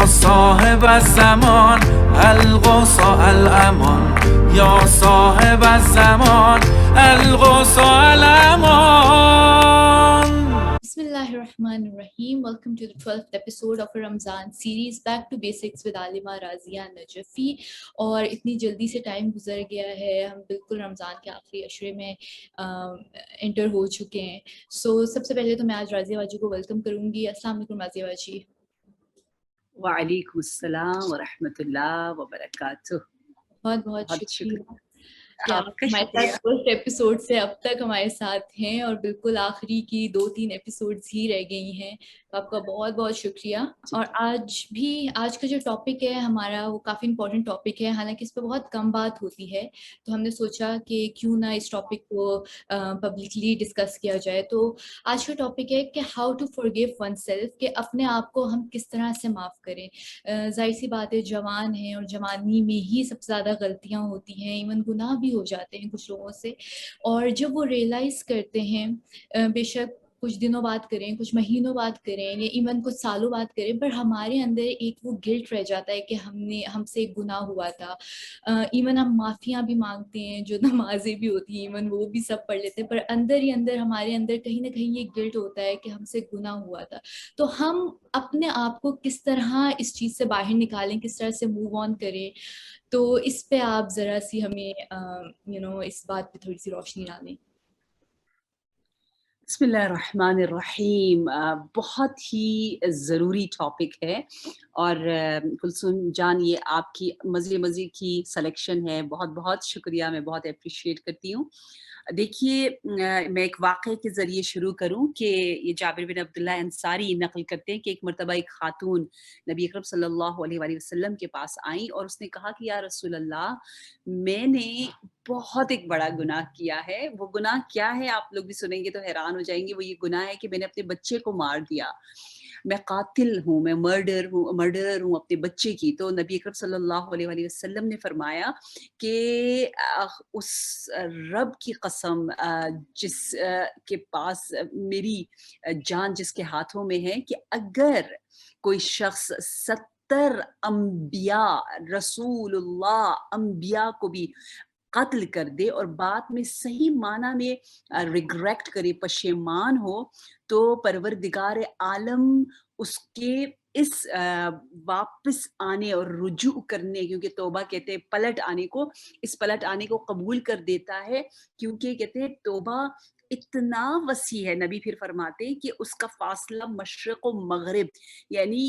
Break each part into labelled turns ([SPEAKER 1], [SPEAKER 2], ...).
[SPEAKER 1] صاحب الزمان الغوث الامان یا صاحب الزمان الغوث الامان.
[SPEAKER 2] Bismillahirrahmanirrahim. Welcome to the 12th episode of a Ramzan series Back to Basics with Alima Razia Najafi. اور اتنی جلدی سے ٹائم گزر گیا ہے، ہم بالکل رمضان کے آخری عشرے میں انٹر ہو چکے ہیں. سو سب سے پہلے تو میں آج رازیہ باجی کو ویلکم کروں گی. السلام علیکم رازیہ باجی.
[SPEAKER 3] وعلیکم السلام ورحمۃ اللہ وبرکاتہ.
[SPEAKER 2] بہت بہت شکریہ کہ آپ
[SPEAKER 3] آپ کا
[SPEAKER 2] ہمارے
[SPEAKER 3] شکریہ.
[SPEAKER 2] ساتھ فرسٹ ایپیسوڈ سے اب تک ہمارے ساتھ ہیں اور بالکل آخری کی 2-3 ایپیسوڈز ہی رہ گئی ہیں. آپ کا بہت بہت شکریہ. اور آج کا جو ٹاپک ہے ہمارا وہ کافی امپورٹنٹ ٹاپک ہے، حالانکہ اس پہ بہت کم بات ہوتی ہے، تو ہم نے سوچا کہ کیوں نہ اس ٹاپک کو پبلکلی ڈسکس کیا جائے. تو آج کا ٹاپک ہے کہ how to forgive one self, کہ اپنے آپ کو ہم کس طرح سے معاف کریں. ظاہر سی بات ہے جوان ہیں اور جوانی میں ہی سب سے زیادہ غلطیاں ہوتی ہیں، ایون گناہ بھی ہو جاتے ہیں کچھ لوگوں سے. اور جب وہ ریئلائز کرتے ہیں، بے شک کچھ دنوں بعد کریں، کچھ مہینوں بعد کریں یا ایون کچھ سالوں بعد کریں، پر ہمارے اندر ایک وہ گلٹ رہ جاتا ہے کہ ہم سے ایک گناہ ہوا تھا. ایون ہم معافیاں بھی مانگتے ہیں، جو نمازیں بھی ہوتی ہیں ایون وہ بھی سب پڑھ لیتے ہیں، پر اندر ہی اندر ہمارے اندر کہیں نہ کہیں یہ گلٹ ہوتا ہے کہ ہم سے گناہ ہوا تھا. تو ہم اپنے آپ کو کس طرح اس چیز سے باہر نکالیں، کس طرح سے موو آن کریں. تو اس پہ آپ ذرا سی ہمیں اس بات پہ تھوڑی سی روشنی ڈالیں.
[SPEAKER 3] بسم اللہ الرحمن الرحیم. بہت ہی ضروری ٹاپک ہے، اور کلثوم جان یہ آپ کی مزے کی سلیکشن ہے. بہت بہت شکریہ، میں بہت اپریشیٹ کرتی ہوں. دیکھیے، میں ایک واقعے کے ذریعے شروع کروں کہ یہ جابر بن عبداللہ انصاری نقل کرتے ہیں کہ ایک مرتبہ ایک خاتون نبی اکرم صلی اللہ علیہ وآلہ وسلم کے پاس آئیں اور اس نے کہا کہ یا رسول اللہ، میں نے بہت ایک بڑا گناہ کیا ہے. وہ گناہ کیا ہے آپ لوگ بھی سنیں گے تو حیران ہو جائیں گے. وہ یہ گناہ ہے کہ میں نے اپنے بچے کو مار دیا. میں قاتل ہوں، میں مرڈرر ہوں اپنے بچے کی. تو نبی اکرم صلی اللہ علیہ وآلہ وسلم نے فرمایا کہ اس رب کی قسم جس کے پاس میری جان جس کے ہاتھوں میں ہے، کہ اگر کوئی شخص 70 انبیاء، رسول اللہ انبیاء کو بھی قتل کر دے اور بعد میں صحیح معنی میں ریگریٹ کرے، پشیمان ہو، تو پروردگار عالم اس کے اس واپس آنے اور رجوع کرنے، کیونکہ توبہ کہتے ہیں پلٹ آنے کو، اس پلٹ آنے کو قبول کر دیتا ہے. کیونکہ کہتے ہیں توبہ اتنا وسیع ہے. نبی پھر فرماتے ہیں کہ اس کا فاصلہ مشرق و مغرب، یعنی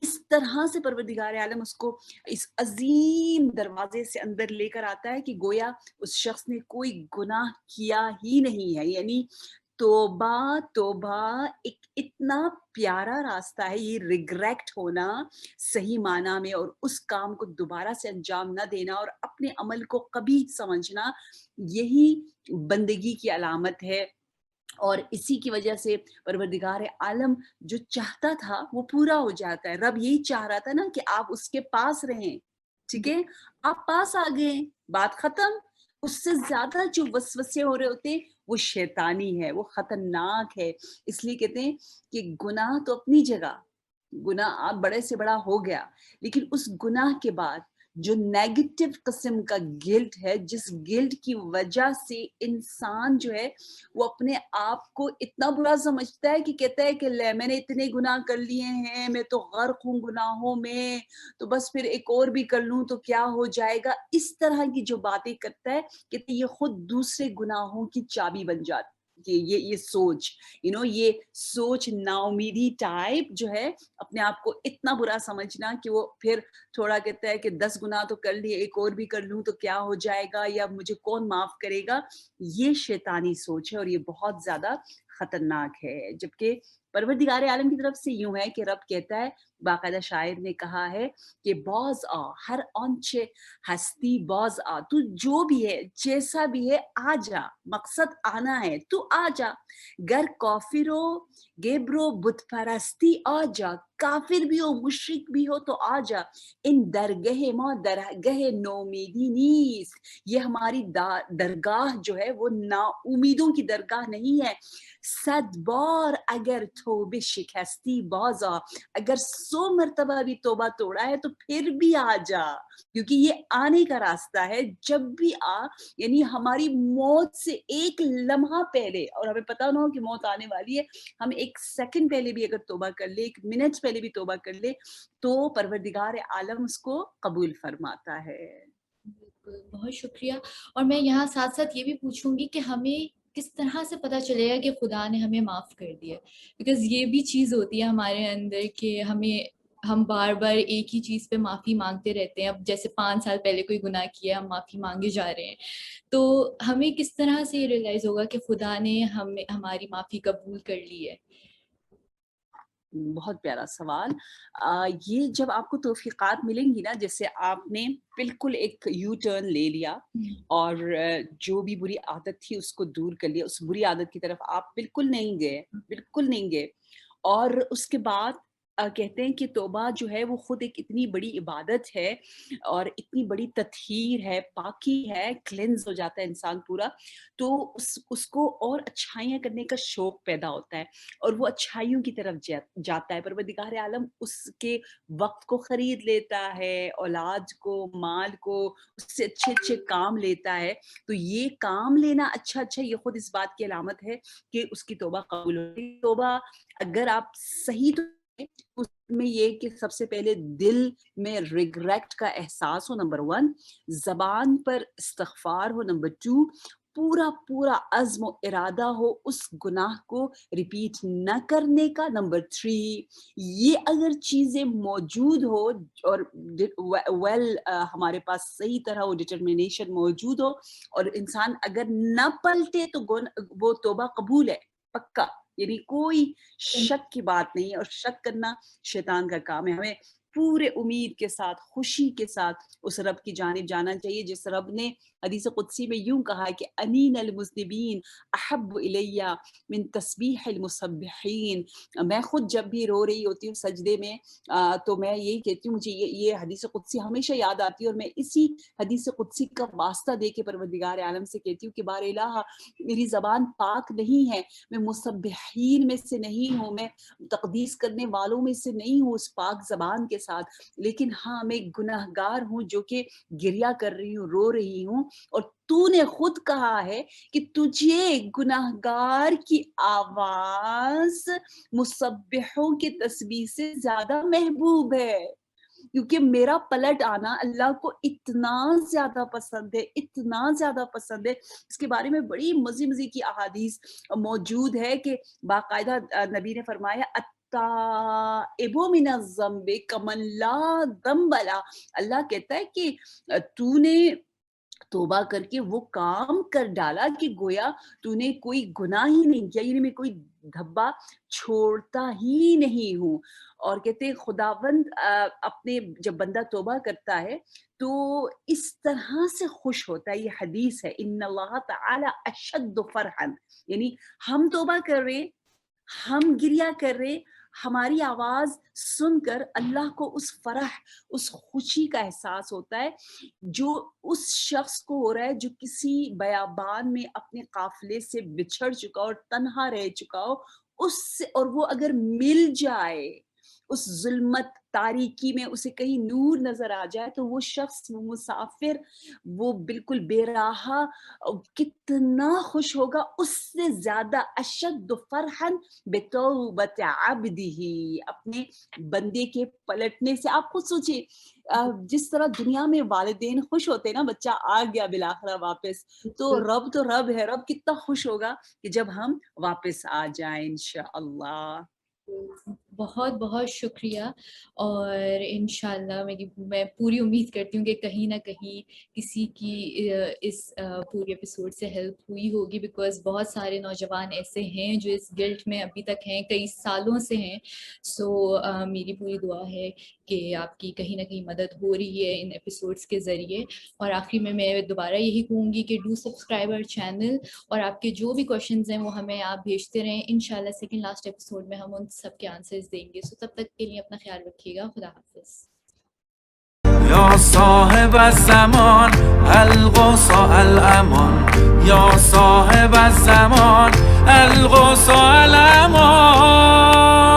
[SPEAKER 3] اس طرح سے پروردگار عالم اس کو اس عظیم دروازے سے اندر لے کر آتا ہے کہ گویا اس شخص نے کوئی گناہ کیا ہی نہیں ہے. یعنی توبہ ایک اتنا پیارا راستہ ہے، یہ ریگریٹ ہونا صحیح معنی میں، اور اس کام کو دوبارہ سے انجام نہ دینا اور اپنے عمل کو قبیح سمجھنا، یہی بندگی کی علامت ہے. اور اسی کی وجہ سے پروردگار عالم جو چاہتا تھا وہ پورا ہو جاتا ہے. رب یہی چاہ رہا تھا نا کہ آپ اس کے پاس رہیں، ٹھیک ہے، آپ پاس آ گئے، بات ختم. اس سے زیادہ جو وسوسے ہو رہے ہوتے وہ شیطانی ہے، وہ خطرناک ہے. اس لیے کہتے ہیں کہ گناہ تو اپنی جگہ، گناہ آپ بڑے سے بڑا ہو گیا، لیکن اس گناہ کے بعد جو نیگیٹو قسم کا گلٹ ہے، جس گلٹ کی وجہ سے انسان جو ہے وہ اپنے آپ کو اتنا برا سمجھتا ہے کہ کہتا ہے کہ لے میں نے اتنے گناہ کر لیے ہیں، میں تو غرق ہوں گناہوں میں، تو بس پھر ایک اور بھی کر لوں تو کیا ہو جائے گا. اس طرح کی جو باتیں کرتا ہے کہتے یہ خود دوسرے گناہوں کی چابی بن جاتی. یہ سوچ یہ سوچ نا امیدی ٹائپ جو ہے، اپنے آپ کو اتنا برا سمجھنا کہ وہ پھر تھوڑا کہتا ہے کہ 10 گناہ تو کر لیے، ایک اور بھی کر لوں تو کیا ہو جائے گا، یا مجھے کون معاف کرے گا. یہ شیطانی سوچ ہے اور یہ بہت زیادہ خطرناک ہے. جبکہ پروردگار عالم کی طرف سے یوں ہے کہ رب کہتا ہے، باقاعدہ شاعر نے کہا ہے کہ باز آ ہر آنچے ہستی، باز آ تو جو بھی ہے جیسا بھی ہے آ جا، مقصد آنا ہے تو آ جا. گر کافرو گیبرو بت پرستی آ جا، काफिर भी हो, मुशरिक भी हो तो आ जा, इन दरगह मौ दरगह नोमीदी नीस्त, ये हमारी दरगाह जो है वो ना उम्मीदों की दरगाह नहीं है। 100 बार अगर तौबे शिकस्ती बाजा, अगर 100 मर्तबा भी तौबा तोड़ा है तो फिर भी आ जा, क्योंकि ये आने का रास्ता है। जब भी आ, यानी हमारी मौत से एक लम्हा पहले, और हमें पता ना हो कि मौत आने वाली है, हम एक सेकंड पहले भी अगर तौबा कर ले, 1 मिनट पहले भी तौबा कर ले, तो परवरदिगार आलम उसको कबूल फरमाता है।
[SPEAKER 2] बिल्कुल, बहुत शुक्रिया। और मैं यहाँ साथ साथ ये भी पूछूंगी कि हमें किस तरह से पता चलेगा कि खुदा ने हमें माफ़ कर दिया, बिकॉज ये भी चीज़ होती है हमारे अंदर कि हम बार बार एक ही चीज़ पे माफ़ी मांगते रहते हैं। अब जैसे 5 साल पहले कोई गुनाह किया, हम माफ़ी मांगे जा रहे हैं, तो हमें किस तरह से ये रियलाइज़ होगा कि खुदा ने हमारी माफ़ी कबूल कर ली है?
[SPEAKER 3] बहुत प्यारा सवाल। ये जब आपको तौफ़ीक़ात मिलेंगी ना, जैसे आपने बिल्कुल एक यू टर्न ले लिया और जो भी बुरी आदत थी उसको दूर कर लिया, उस बुरी आदत की तरफ आप बिल्कुल नहीं गए। और उसके बाद कहते हैं कि तौबा जो है वो खुद एक इतनी बड़ी इबादत है और इतनी बड़ी तत्हीर है, पाकी है, क्लेंस हो जाता है इंसान पूरा। तो उसको और अच्छाइयाँ करने का शौक पैदा होता है और वो अच्छाइयों की तरफ जाता है। परवरदिगार आलम उसके वक्त को खरीद लेता है, औलाद को, माल को, उससे अच्छे-अच्छे काम लेता है। तो ये काम लेना अच्छा-अच्छा, ये खुद इस बात की अलामत है कि उसकी तौबा कबूल हो गई। तौबा अगर आप सही तो उसमें ये कि सबसे पहले दिल में रिग्रेट का एहसास हो, नंबर 1, ज़बान पर इस्तिग़फ़ार हो, नंबर 2, पूरा अज़्म और इरादा हो उस गुनाह को रिपीट न करने का, नंबर 3, ये अगर चीज़ें मौजूद हो और हमारे पास सही तरह वो डिटर्मिनेशन मौजूद हो और इंसान अगर न पलटे तो वो तौबा कबूल है, पक्का। यानी कोई शक की बात नहीं है, और शक करना शैतान का काम है। हमें पूरे उम्मीद के साथ, खुशी के साथ उस रब की जानिब जाना चाहिए जिस रब ने हदीस कुदसी में यूं कहा है कि अनीनल मुज़निबीन अहब्बु इलैया मिन तस्बीहिल मुसब्बिहीन। मैं खुद जब भी रो रही होती हूँ सजदे में, तो मैं यही कहती हूँ, मुझे ये हदीस कुदसी हमेशा याद आती है और मैं इसी हदीस कुदसी का वास्ता दे के परवरदिगार आलम से कहती हूँ कि बार इलाहा, मेरी ज़बान पाक नहीं है, मैं मुसब्बिहीन में से नहीं हूँ, मैं तक़दीस करने वालों में से नहीं हूँ उस पाक ज़बान के साथ, लेकिन हाँ, मैं गुनाहगार हूँ जो कि गिरिया कर रही हूँ, रो रही हूँ। और तूने खुद कहा है कि तुझे गुनाहगार की आवाज़ मुसब्बिहों की तस्बीह से ज़्यादा महबूब है, क्योंकि मेरा पलट आना अल्लाह को इतना ज़्यादा पसंद है, इतना ज़्यादा पसंद है। इसके बारे में बड़ी मज़े-मज़े की अहादीस मौजूद है कि बाकायदा नबी ने फरमाया, अत्ताइबु मिनज़्ज़म्बि कमन ला ज़म्ब ला। अल्लाह कहता है कि तूने तौबा करके वो काम कर डाला कि गोया तूने कोई गुनाह ही नहीं किया, यानी मैं कोई धब्बा छोड़ता ही नहीं हूँ। और कहते हैं खुदावंद अपने जब बंदा तौबा करता है तो इस तरह से खुश होता है। ये हदीस है, इन्नल्लाह तआला अशद्दु फरहन, यानी हम तौबा कर रहे, हम गिरिया कर रहे, हमारी आवाज़ सुनकर अल्लाह को उस फ़रह, उस खुशी का एहसास होता है जो उस शख्स को हो रहा है जो किसी बयाबान में अपने काफ़िले से बिछड़ चुका हो और तन्हा रह चुका हो, उससे, और वो अगर मिल जाए उस ज़ुल्मत तारीकी में, उसे कहीं नूर नज़र आ जाए, तो वो शख्स, वो मुसाफ़िर, वो बिल्कुल बेराहा कितना खुश होगा। उससे ज़्यादा अशद्दु फ़रहन बितौबति अब्दिही, अपने बंदे के पलटने से। आप खुद सोचिए, जिस तरह दुनिया में वालिदैन खुश होते हैं ना, बच्चा आ गया बिलाखिर वापस, तो रब है, रब कितना खुश होगा कि जब हम वापस आ जाएं इंशाअल्लाह।
[SPEAKER 2] बहुत बहुत शुक्रिया। और इंशाल्लाह मैं पूरी उम्मीद करती हूँ कि कहीं ना कहीं किसी की इस पूरे एपिसोड से हेल्प हुई होगी, बिकॉज बहुत सारे नौजवान ऐसे हैं जो इस गिल्ट में अभी तक हैं, कई सालों से हैं। सो मेरी पूरी दुआ है कि आपकी कहीं ना कहीं मदद हो रही है इन एपिसोड्स के ज़रिए। और आखिरी में मैं दोबारा यही कहूँगी कि डू सब्सक्राइब आवर चैनल, और आपके जो भी क्वेश्चंस हैं वो हमें आप भेजते रहें। इंशाल्लाह सेकंड लास्ट एपिसोड में हम उन सब के आंसर्स دیں گے. سو تب تک کے لیے اپنا خیال رکھیے گا. خدا حافظ.
[SPEAKER 1] یا صاحب الزمان الغوث الامان یا صاحب الزمان الغوث الامان